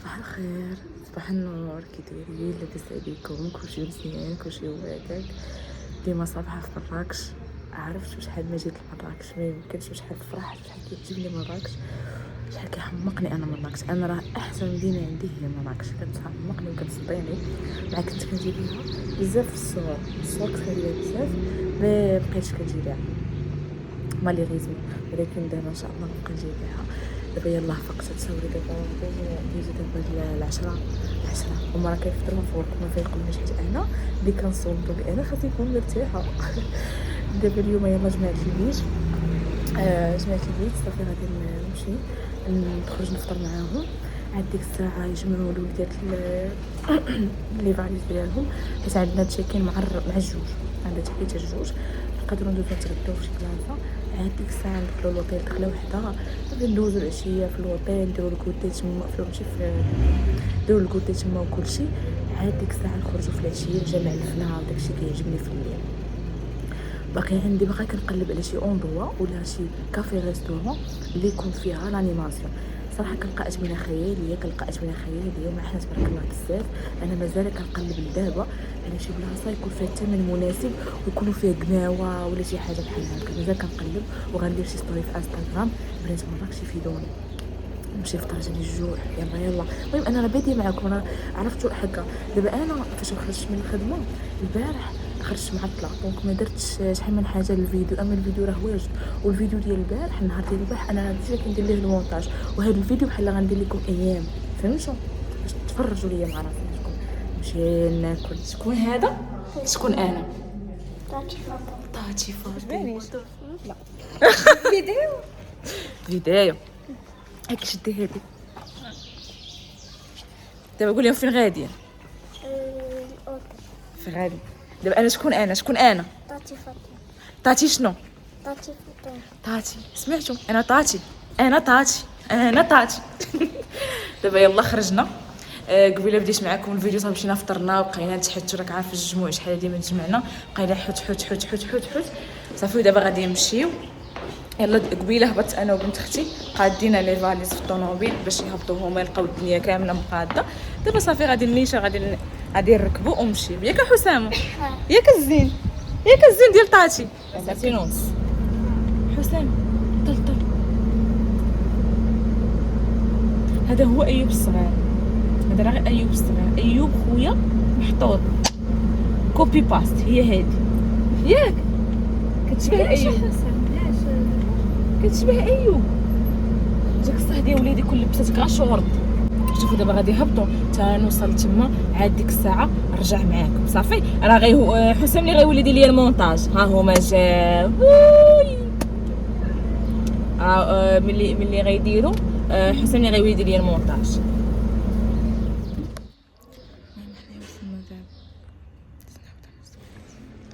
صباح الخير، صباح النور، كي دايرين؟ لاباس عليكم؟ كلشي مزيان؟ كلشي هكاك؟ ديما صباح في مراكش. عرفت شحال ما جيت لمراكش ما يمكنش، شحال فرحت، شحال كيعجبني مراكش، شحال كيحمقني انا مراكش. انا راه احسن مدينه عندي هي مراكش، كتحمقني وكتصديني. مع كنت كنجي ليها بزاف في الصور كنت كنديرها بزاف، ما بقيتش كنجي ليها ماليغيزمون، ولكن دابا ان شاء الله نبقى نجي ليها. دابا يلاه فقت تصوري، دابا ديجي دابا العشرة هما راه كيفطروا فوق ما فيقولنيش، حيت انا اللي كنصوم دونك انا خاصني نكون مرتاحه. دابا اليوم يلاه جمعت البيت، صافي غادي نمشي نخرج نفطر معاهم. عاد ديك الساعه يجمعوا الوليدات لي فاليز ديالهم، حيت عندنا تشيكين مع الجوج، عندنا تحيت الجوج، نقدروا ندوزو نتغداو في شي بلاصه. عاد ديك الساعه ندخلوا لوطيل دخله وحده، غادي ندوزو العشيه في الوطيل، نديرو الكوتي تما نديرو الكوتي تما وكلشي. عاد ديك الساعه نخرجوا في العشيه نجمع الفناء وداكشي كيعجبني في الليل. باقي كنقلب على شي اندروا ولا شي كافي ريستورون اللي يكون فيها لانيماسيون. صراحه كنلقى اثمنه خياليه، مع حنا تبارك الله بزاف. انا مازال كنقلب لدابا على شي بلاصه يكون فيها الثمن مناسب ويكونوا فيها قناوه ولا شي حاجه بحال هكا. مازال كنقلب وغندير شي ستوري في انستغرام. بنات مراكش يفيدوني، نمشي نفطر جاني الجوع. يلا المهم انا راه باديه معكم، انا عرفتوا هكا. دابا انا فاش خرجت من الخدمه البارح خرجت معطله، دونك ما درتش شحال من حاجه للفيديو. اما الفيديو راه واجد، والفيديو ديال البارح النهار ديال البارح انا ديجا كندير ليه المونتاج، وهذا الفيديو بحال غندير لكم ايام، فهمتوا؟ باش تفرجوا ليا مع راسكم. نمشي ناكل. شكون هذا؟ شكون انا؟ طاتي فاطمه. لا فيديو هاك شدي هادي. دابا قول لهم فين غاديين. فين غادي دابا؟ انا شكون انا؟ طاتي فاطمه. طاتي شنو؟ طاتي فاطمه. طاتي سمعتوا؟ انا طاتي دابا يلا خرجنا. قبيله بديت معكم الفيديو صافي مشينا فطرنا وبقينا نتحتوا، راك عارف الجموع شحال هادي ما تجمعنا، بقينا حوت صافي. ودابا غادي نمشيو. يلا قبيله هبطت انا وبنت اختي، قادينا لي فاليز في الطوموبيل باش يهبطوا هما يلقاو الدنيا كامله مقاده. دابا صافي غادي نيشا، غادي نركبوا ونمشيو. ياك حسام؟ ياك الزين ديال طاتي. ساعتين ونص. حسام طل هذا هو ايوب الصغير، هذا راه غير ايوب الصغير. ايوب خويا محطوط كوبي باست، هي هادي ياك كتشبه ايوب، كتشبه ايوب. داك الصح ديال وليدي كل لبساتك غير شورط. شوفوا دابا غادي يهبطوا حتى نوصل تما. عاد ديك الساعه نرجع معاكم صافي. راه حسام اللي غيولي يدير لي المونتاج. ها هما جاو ملي غيديروا حسام اللي غيولي يدير لي المونتاج.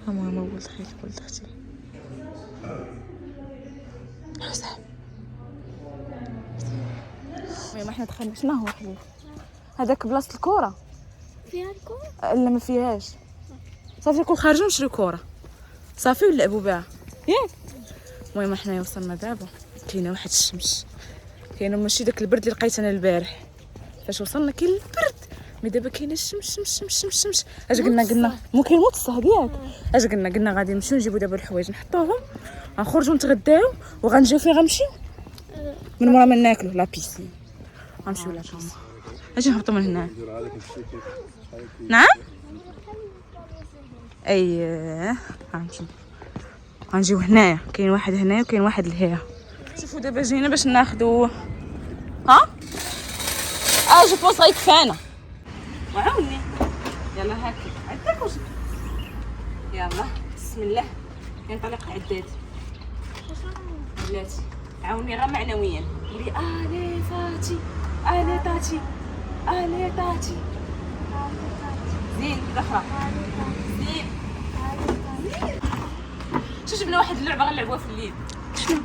ها ماما ولد خالتي ولد اختي حسام. المهم حنا دخلنا. شنو هو حبيبي؟ هذاك بلاصه الكره فيها الكره؟ لا ما فيهاش. صافي نكون خارجين نشريو كره صافي ونلعبوا بها ياك. المهم حنا وصلنا دابا. كاينه واحد الشمس، كاينه ماشي داك البرد اللي لقيت انا البارح. فاش وصلنا كاين البرد، مي دابا كاينه الشمس. اش قلنا ممكن يموت الصح ديالك. اش قلنا غادي نمشيو نجيبو دابا الحوايج نحطوهم، غنخرجوا نتغداو وغنجيو فين غنمشيو من مورا ما ناكلوا لا بيسين. غنمشيو لا بيسين. اجي نهبطوا من هنا. نعم اييه غنجيو هنايا. كاين واحد هنايا وكاين واحد لهيا. شوفوا دابا جينا باش ناخذوا جو بونس غيكفانا. وعاوني يلا هاكي عندك واش. يلا بسم الله ينطلق عداد. بلاتي عاوني غير معنويا. قولي الي فاتي الي طاتي زين دخله زين. شو جبنا واحد اللعبه غنلعبوها في الليل. شنو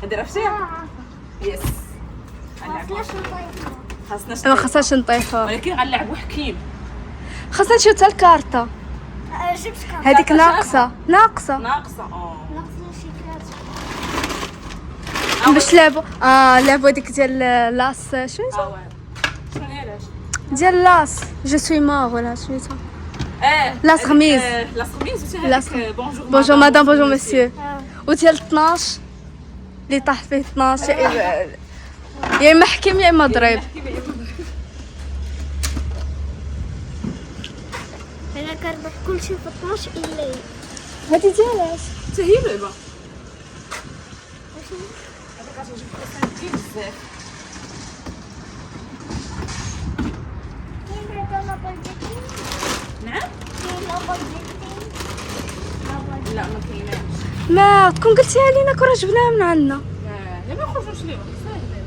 هادي عرفتيها؟ يس خاصناش نطيحوا، ولكن غنلعبوا حكيم. خاصنا نشوف حتى الكارطه. جبت كارطه هذيك ناقصه. باش لعبوا لعبوا ديك ديال لاس شنو ديال لاس جو سوي مور ولا سميتو لاس خميس بونجور مدام بونجور مسيو وديال 12 اللي طاح فيه 12 يا اما حكيم يا اما ضريب انا كنربح كلشي في 12 الليل. هادي ديالاش حتى هي لعبه نعم لا ما كايناش ما تكون قلتيها لينا كون جبناها من عندنا لا ما نخرجوش ليهم ساهله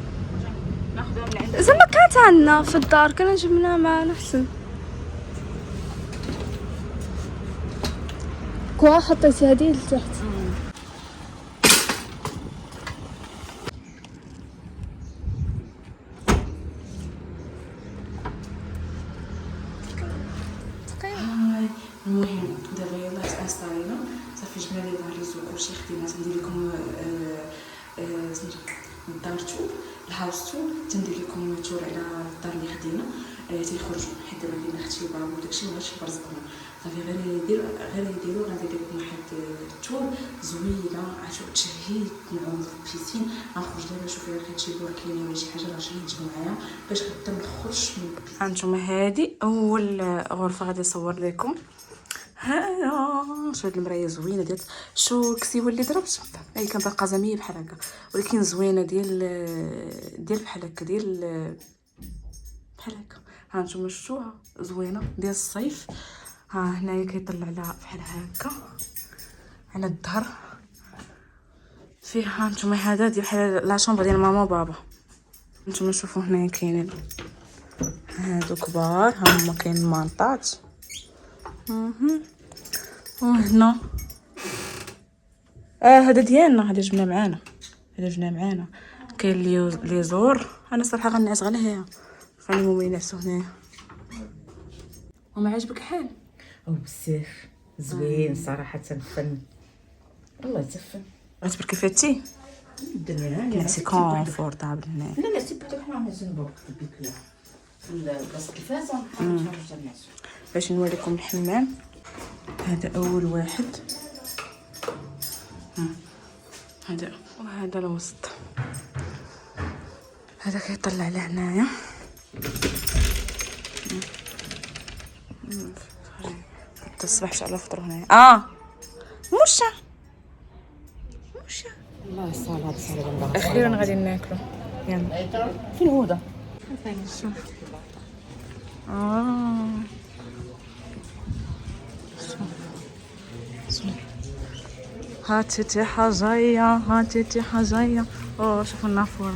ناخذها من عند زعما كانت عندنا في الدار كنا جبناها معنا احسن كوا حطيتي هادي لتحت المهم دابا يلاه تانستالينا صافي جبنا لي فاليز وكلشي خدينا تندير لكم سميتو الدار تور الهاوس تور تندير لكم تور على الدار اللي خدينا تيخرجوا حيت دابا كاين اختي وبابا وداكشي وهادشي برزقنا صافي غير يديروا غادي ندير لكم واحد تور زوينه عاشو تشهيت نعوم في البيسين غنخرج دابا نشوف الا لقيت شي بور كاينه ولا شي حاجه راه جاي تجيبوا معايا باش غدا ما نخرجش من البيسين. هانتوما هادي اول غرفه غادي نصور لكم. ها شوف هاد المرايه زوينه ديال شو الكسيوه اللي ضربت هي كان باقا زعما بحال هكا ولكن زوينه ديال بحال هكا ديال بحال هكا. ها نتوما شفتوها زوينه ديال الصيف. ها هنايا كيطلع لها بحال هكا على الظهر فيه. ها نتوما هذا ديال بحال لا شومبر ديال ماما وبابا. نتوما شوفوا هنايا كاينين هادو كبار ها هما كاين مانطات وهنا هذا ديالنا هذا جبنا معانا كاين لي زور. انا صراحه غنعس غير هي خلي ماما ينعسو هنايا. وما عجبك حال او بزاف زوين صراحه فن والله تفن عجبك كيفاتي الدنيا كنعسي كونفورطابل هنايا. لا لا سيب حتى حنا نزنبو في البيت في البلاصه الفازه نخرج الناس باش نوريكم الحمام. هذا اول واحد هذا وهذا الوسط هذا كيطلع لهنايا. حتى الصباح شعل الفطور هنايا مشى الله الصلاه اخيرا غادي ناكلو. يلا فين هو ده هاتيتي حاجيه شوفوا النافوره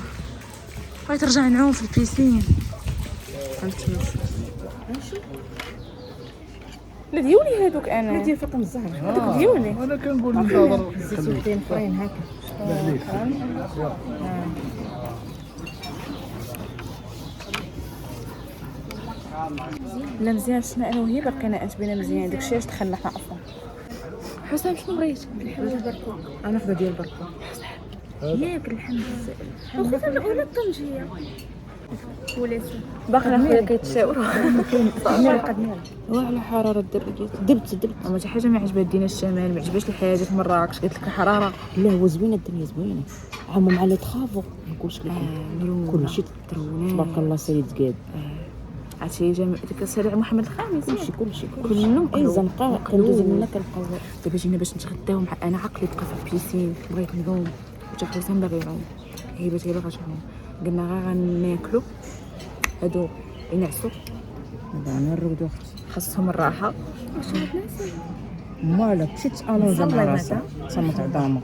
بغيت ترجع نعوم في البيسين. لا ديولي هادوك انا ديال فاطمه الزهراء هادوك ديولي انا كنقول لك زيتين اخرين هكا لا مزيان شفنا انا وهي باقينا اتبينا مزيان داكشي علاش دخلنا حنا اصلا. حسام شنو بغيت؟ البركوك انا ناخذ ديال البركوك ياك الحمد وخذ الاولى الطنجيه وليت باقي خويا كيتشاوروا وعلى حراره الدرجات دبت اما شي حاجه ما عجبها دينا الشمال ما عجبهاش الحياه في مراكش قلت لك الحراره. لا هو زوينه الدنيا زوينه عمو مع لي طرافو نقولش لكم كلشي تبارك الله سيد قاد عرفتي ديك الشارع محمد الخامس كلشي كلهم اي زنقه كندوزو منا كنبقاو دابا جينا باش نتغداو مع انا عقلي بقى في البيسين بغيت نعوم حتى حسام باغي يعوم هي باغا تعوم قلنا غير غناكلو هادو ينعسوا انا نرقدو خاصهم الراحه. مالك مشيت انا زعما راسها صمت عظامه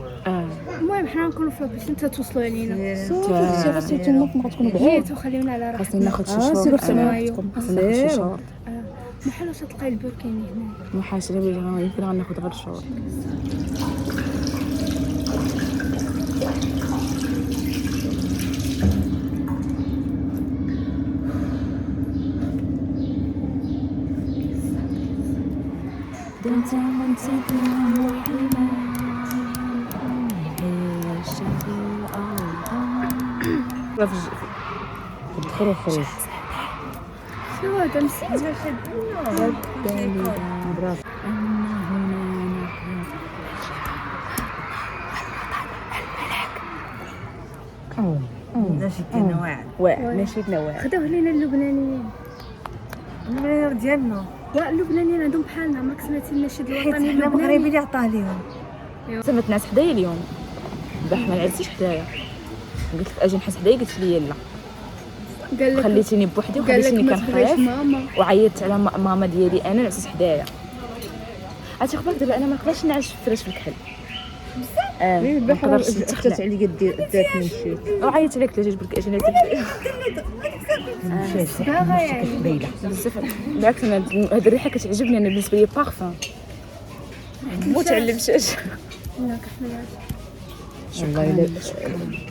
المهم حنا نكونوا في البيسين توصلوا علينا صافي غير سيتي نوض ما تكونوا بعيد وخليونا على راحتنا. خاصني ناخذ شي شورت خاصني ناخذ شي شورت محال واش تلقاي البور كاين هنا محاسبه يمكن غناخذ غير شورت. دخلوا خرج شو هذا نسيت. برافو. نشيد النواعم نشيدنا واعر. خداوه لينا اللبنانيين. المليار ديالنا لا اللبنانيين عندهم بحالنا ماك سمعتي النشيد حيت الوطني حنا اللبناني. مغربي اللي عطاه ليهم. سمت ناس حدايا اليوم باح ما نعسيش حدايا، قلت لك اجي نحس حدايا قلت لي لا، قال لك خليتيني بوحدي قال لك وخليتيني ما تبغيش كنخاف ماما. وعيطت على ماما ديالي انا نعسس حدايا. عرفتي خبرك دابا انا ما نقدرش نعس في الفراش في الكحل بزاف. ما نقدرش نتخلع علي قد ذاتني مشيت. وعيطت عليك لا جبرك اجي باغا يعني. قبيله. بزاف. بالعكس انا هاد الريحه كتعجبني انا، بالنسبه لي بارفان موت على المشاش. لا كحملات. والله الا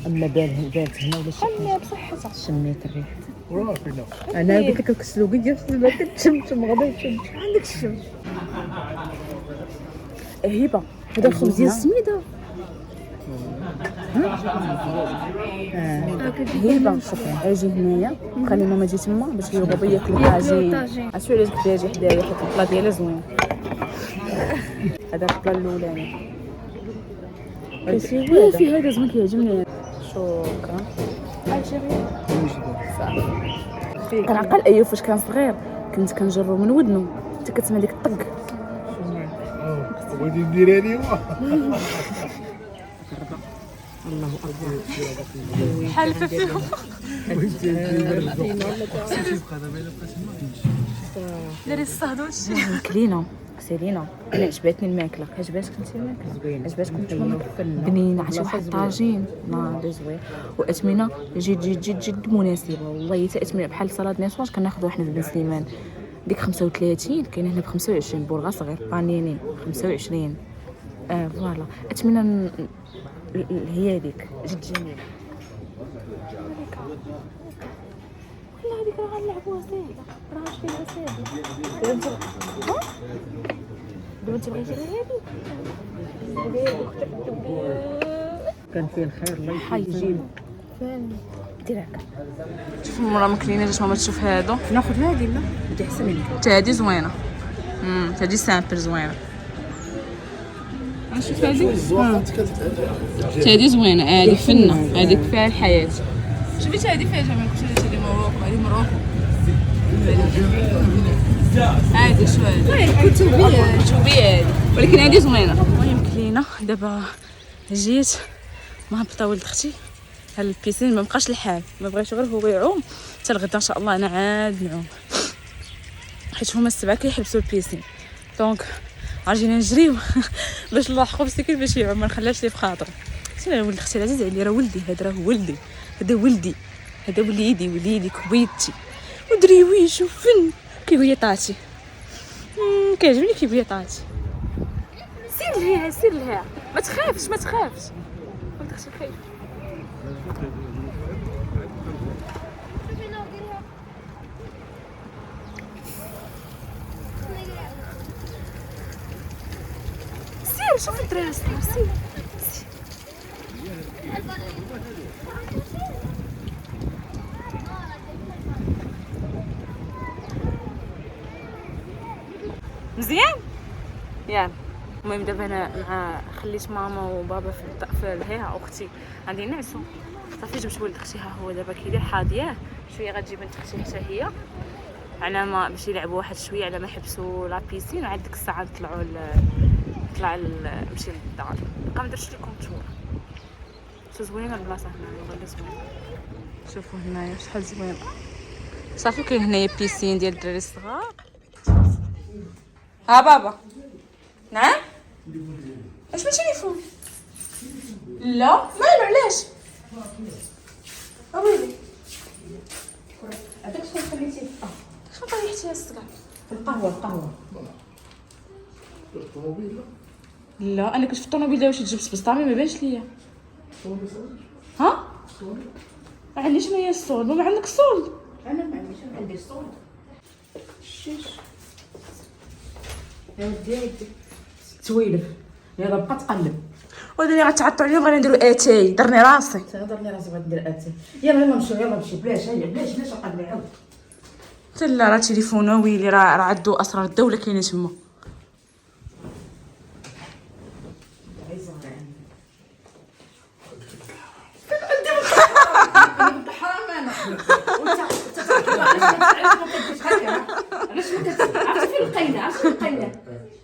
اما بارد هنا ولا شي حاجه بصحتها شميت الريحه. انا قلت لك الكسلوقيه ما كتشمش غادي تشم عندك الشم. هبه هذا الخبز ديال السميده. هبه اجي هنايا خلي ماما تجي تما باش هي وبابا ياكلوا طاجين. عرفتي علاش قلت لها اجي حدايا حيت البلا ديالها زوين. هذا البلا الاولاني في هذا زوين كيعجبني. شكرا. كنعقل ايوب فاش كان صغير كنت كنجرو من ودنو حتى كتسمع ديك الطق. بغيتي ديرها لي الله اكبر. حالفه فيهم. داري الصهدوش. كلينا سالينا. انا عجبتني الماكله. عجباتك انت الماكله؟ عجباتكم نتوما؟ بنينه. عرفتي واحد الطاجين لا زوين واثمنه جد مناسبه والله. حتى اثمنه بحال صلاد نيسواج كناخذوا حنا في بن سليمان ديك 35 كاين هنا ب 25 بورغا صغير بانيني 25. فوالا اثمنه هي هذيك جد جميله. والله هذيك راه غنلعبوها ساهله راه فيها ساهله. دابا انت بغيتي غير هذه كان فيه الخير الله يجيب دير هكا. شوف مرة ما كليناش ماما تشوف هادو. ناخذ هذه لا بدي احسن منك. حتى هادي زوينه. هادي سامبل زوينه. شوف هادي. حتى هادي زوينه. هادي فنه هاديك فيها الحياه. شوفي هادي فيها جمال. كلشي هادي مروكو. هادي مروكو. هادي شو هادي كتبيه هادي ولكن هادي زوينه. المهم كلينا دابا جيت مهبطه ولد اختي على البيسين. ما بقاش الحال ما بغيتش غير هو يعوم حتى الغدا ان شاء الله انا عاد نعوم حيت هما السبعه كيحبسوا البيسين. دونك غادينا نجريو باش نلحقوا مسكين باش يعوم ما نخليهش ليه في خاطر. سير ولد اختي العزيز عليا راه ولدي. هذا راه ولدي. هذا ولدي. هذا وليدي كويتي ودريويش وفن كيبيطاتي. كيعجبني كيبيطاتي. سير لها ما تخافش ولد اختي خايف. سير شوف الدراري سير. مزيان يلا. المهم دابا انا مع خليت ماما وبابا في الهيها اختي غادي نعسو صافي. جبت ولد اختي ها هو دابا كيدير حاضياه شويه. غتجي بنت اختي حتى هي على ما باش يلعبوا واحد شويه على ما يحبسوا لا بيسين. وعاد ديك الساعه نطلعوا نمشي للدار. بقى ما درتش لكم تور. شو زوينه البلاصه هنا والله زوينه. شوفوا هنايا شحال زوينه. صافي كاين هنايا بيسين ديال الدراري الصغار. ها بابا. نعم اش من تليفون؟ لا مالو علاش؟ اويلي هذاك شنو خليتيه؟ شنو طيحتي الصغار؟ القهوه لا انا كنت في الطوموبيل واش جبت بسطامي ما بانش ليا. ها؟ ما عنديش معايا الصول. ما عندك الصول؟ انا ما عندي الصوت. يا ودي تويلف يلا بقى تقلب. وداني غتعطوا عليهم غادي نديرو اتاي. درني راسي. تهضرني راسي بغيت ندير اتاي. يلا نمشيو بلاش علاش نقلب عاود. حتى لا راه تليفونه ويلي راه عندو اسرار الدوله كاينه تما.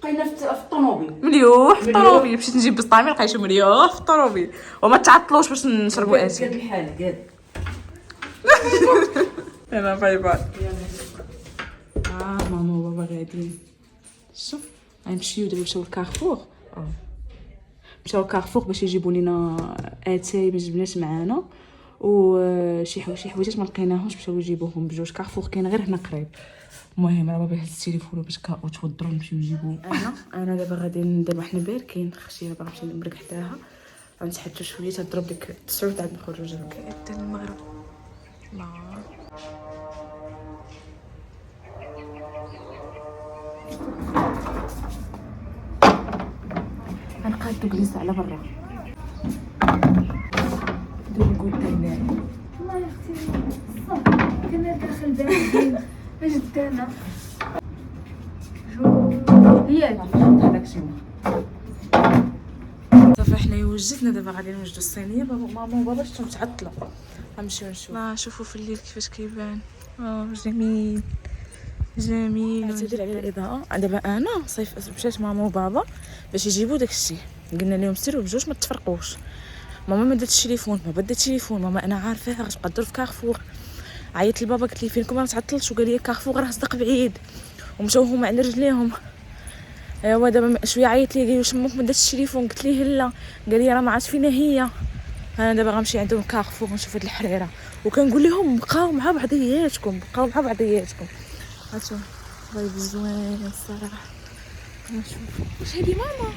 لقينا في الطوموبيل مليوح في الطوموبيل، مشيت نجيب بسطامي لقيتو مليوح في الطوموبيل، وما تعطلوش باش نشربوا اتاي. قاد الحال قاد. انا باي باي. ماما وبابا غاديين، شوف غنمشيو دابا مشاو لكارفور. مشاو لكارفور باش يجيبوا لينا اتاي ما جبناش معانا، وشي حوايجات ما لقيناهمش مشاو يجيبوهم بجوج. كارفور كاين غير هنا قريب. المهم راه بابا هز التليفون باش توضروا نمشيو نجيبوه. انا دابا غادي دابا حنا باركين، خشيه باغا نمشي نبرك حداها غنتحدثوا شويه تضرب ديك 9 عاد نخرجوا جنبك حتى المغرب. لا غنقاد دوك ليس على برا دوك قدام. والله يا اختي صافي كنا داخل باردين اش دانا هي هذاك شي صافي حنا وجدنا دابا غادي نوجدوا الصينيه. بابا ماما وبابا شفتهم تعطلوا، غنمشيو نشوف. لا شوفوا في الليل كيفاش كيبان. جميل جميل. اعتذر على الاضاءه. دابا انا صيف مشات ماما وبابا باش يجيبوا داكشي، قلنا لهم سيروا بجوج ما تفرقوش. ماما ما داتش التليفون، بابا دا التليفون. ماما انا عارفاها غتبقى تدور في كارفور. عيطت لبابا قلت لي فينكم ما تعطلش، وقال لي كارفور راه صدق بعيد، ومشاو هما على رجليهم. ايوا دابا شويه عيط لي قال لي واش امك ما داتش التليفون، قلت ليه لا، قال لي راه ما عرفت فينا هي. انا دابا غنمشي عندهم كارفور ونشوف هاد الحريره، وكنقول لهم بقاو مع بعضياتكم بقاو مع بعضياتكم. هاتو فايب زوين الصراحه. نشوف واش هادي ماما.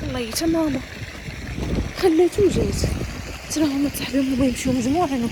والله حتى ماما خلاتو وجات، ترى هما صاحبهم بغاو يمشيو مجموعين.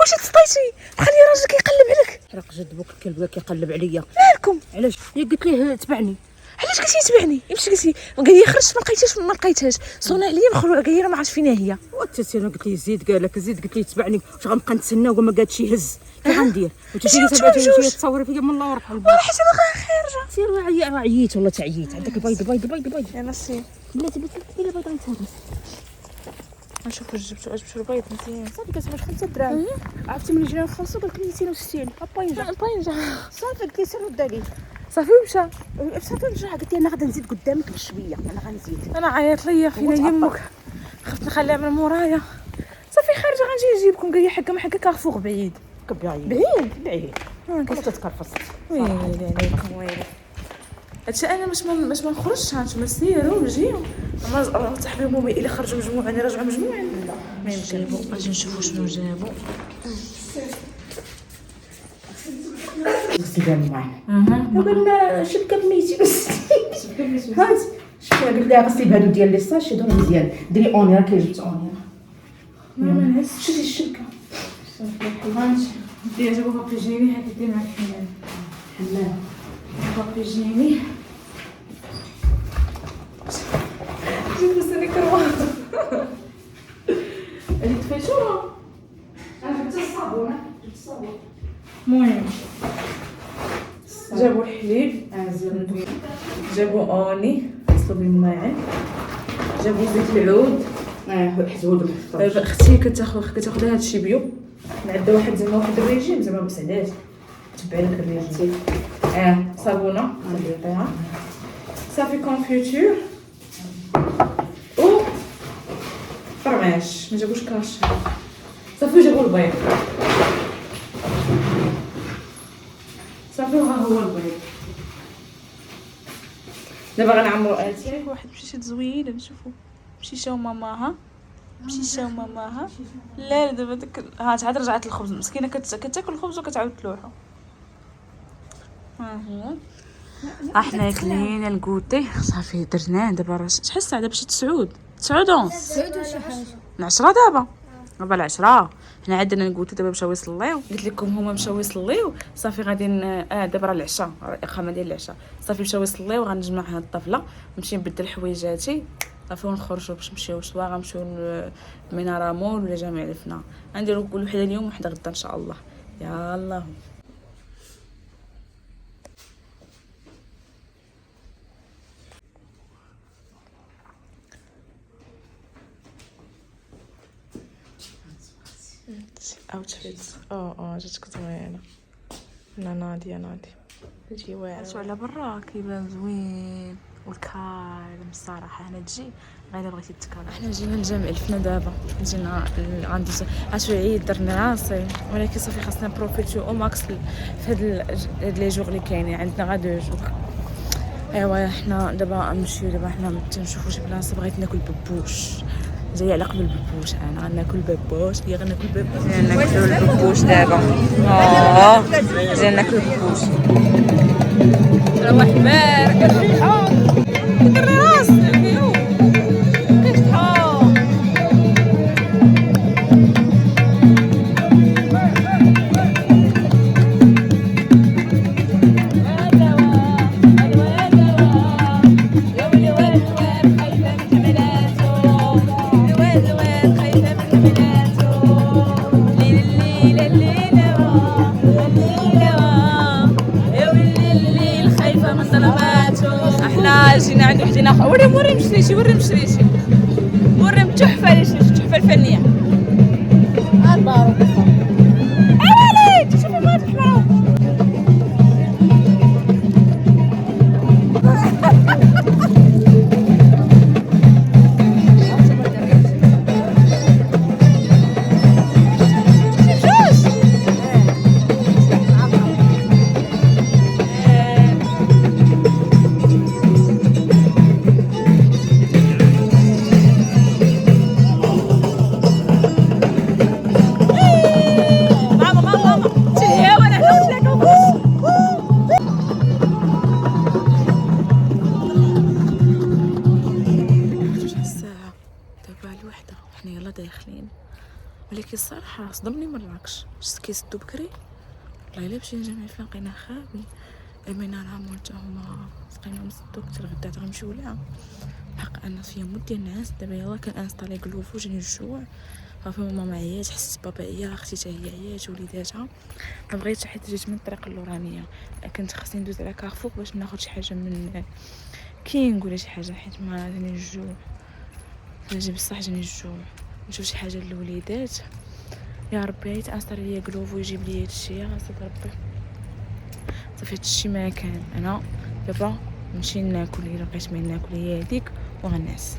واش تسطيتي؟ خلي راجلك يقلب عليك. حرق جد بوك الكلب كيقلب عليا. مالكم؟ علاش؟ قلت ليه تبعني. علاش قلتي تبعني؟ يمشي قلتي قال لي خرجت ما لقيتهاش صونا عليا مخلوع، قال لي ما عرفت فينا هي. وانت انا قلت ليه زيد، قال لك زيد، قلت ليه تبعني. واش غنبقى نتسنى وما قادش يهز؟ كيف غندير؟ وتجي تصوري فيا من الله ورحم والله حتى انا خارجه. سير عييت والله تعييت. عندك البيض بيض انا سي بلاتي البيض غيتهرس. نشوف واش جبتو البيض مزيان. صافي كتبغي 5 دراهم. عرفتي ملي جينا نخلصوا قال لك 260 طينجه صافي قلت لي سير رد عليه. صافي ومشى. صافي رجع قلت لي انا غادي نزيد قدامك بشويه، انا غنزيد. انا عيط ليا فينا يمك، خفت نخليها من مورايا. صافي خارجه غنجي نجيبكم. قال لي حكا ما حكا كارفور بعيد. بعيد كما تتكرفص. ويلي عليكم ويلي. هادشي انا باش ما نخرجش. هانتوما سيروا وجيو. اما صاحبي هما الا خرجوا مجموعه انا راجعوا مجموعه ما يمكن. اجي نشوفوا شنو جابوا. سيدان معنا قلنا شبكه بميتي بس هات شوف قلت لها غسلي بهادو ديال لي ساشي دور مزيان، ديري اوني راه جبت اوني. ما نعس شوفي الشبكه هانت دير جابوا بابي جيني. هاك دير معاك حنان بابي جيني. جبت سني كروات اللي تفيتوها. انا جبت الصابونه. المهم جابوا الحليب، جابوا اوني غسلوا بالماعن، جابوا زيت العود. حزود اختي كتاخذ هادشي بيو من عند واحد الريجيم زعما مسعدات تبع لك الريجيم. صابونه نعطيها. صافي كونفيتور و فرماش. ما جابوش كاش. صافي جابوا البيض. صافي ها هو البيض. دابا غنعمرو اتاي. واحد مشيت زوينه نشوفو مشيشه وماماها. لا دابا داك عاد رجعت الخبز. مسكينه كتاكل الخبز وكتعاود تلوحو. ها هي احنا كلينا الكوتي صافي درناه دابا. راه شحال الساعه دابا؟ شي 9 ونص. سعود وشي حاجه. 10 دابا 10. حنا عندنا الكوتي دابا مشاو يصليو. قلت لكم هما مشاو يصليو صافي غادي دابا راه العشاء، الاقامه ديال العشاء صافي مشاو يصليو. غنجمع هاد الطفله نمشي نبدل حويجاتي صافي ونخرجوا باش نمشيو سوا غنمشيو لمناره مول ولا جامع الفنا. غنديروا كل وحده اليوم وحده غدا ان شاء الله. يلا اوتفيت. جاتك زوينه. انا ناديه تجي واعره على برا كيبان زوين والكالم الصراحه. هنا تجي غير بغيتي تكالم. حنا جينا لجامع الفنا دابا، جينا غندوز عاشو عيد درنا راسي، ولكن صافي خاصنا بروفيتيو او ماكس في هاد لي جوغ اللي كاينين عندنا غير 2 جوغ. ايوا حنا دابا نمشيو. دابا حنا تنشوفوا شي بلاصه. بغيت ناكل ببوش، جايه على قبل الببوش. انا غناكل ببوش، هي غناكل ببوش. جينا ناكلوا الببوش دابا. جينا ناكلوا الببوش. راه حمار كنريحو كدري راسك فيو كتحو. احنا جينا عند وحدنا. وريم شريتي وريم التحفه اللي شريتي، التحفه الفنيه. اوالي شوفي بغات الحمراء. داخلين. ولكن الصراحه صدمني مراكش، شفت كيسدو بكري. والله الا مشينا جامع الفنا لقينا خاوي. المناره مول حتى هما لقيناهم سدو. كنت الغدا غنمشيو لها حق ان فيها مود ديال الناس. دابا يلاه كنانستالي كلوفو جاني الجوع صافي. ماما عيات، حسيت بابا عيا، اختي حتى هي عيات، وليداتها ما بغيتش حيت جيت من الطريق اللورانيه. كنت خاصني ندوز على كارفور باش ناخذ شي حاجه من كينغ ولا شي حاجه، حيت ما جاني الجوع. جا بصح جاني الجوع. نشوف شي حاجه للوليدات. يا ربي عيت انستالي ليا كلوفو يجيب لي هادشي. يا صافي ربي صافي هادشي ما كان. انا دابا نمشي ناكل. الا بقيت ما ناكل هي هذيك وغنعس.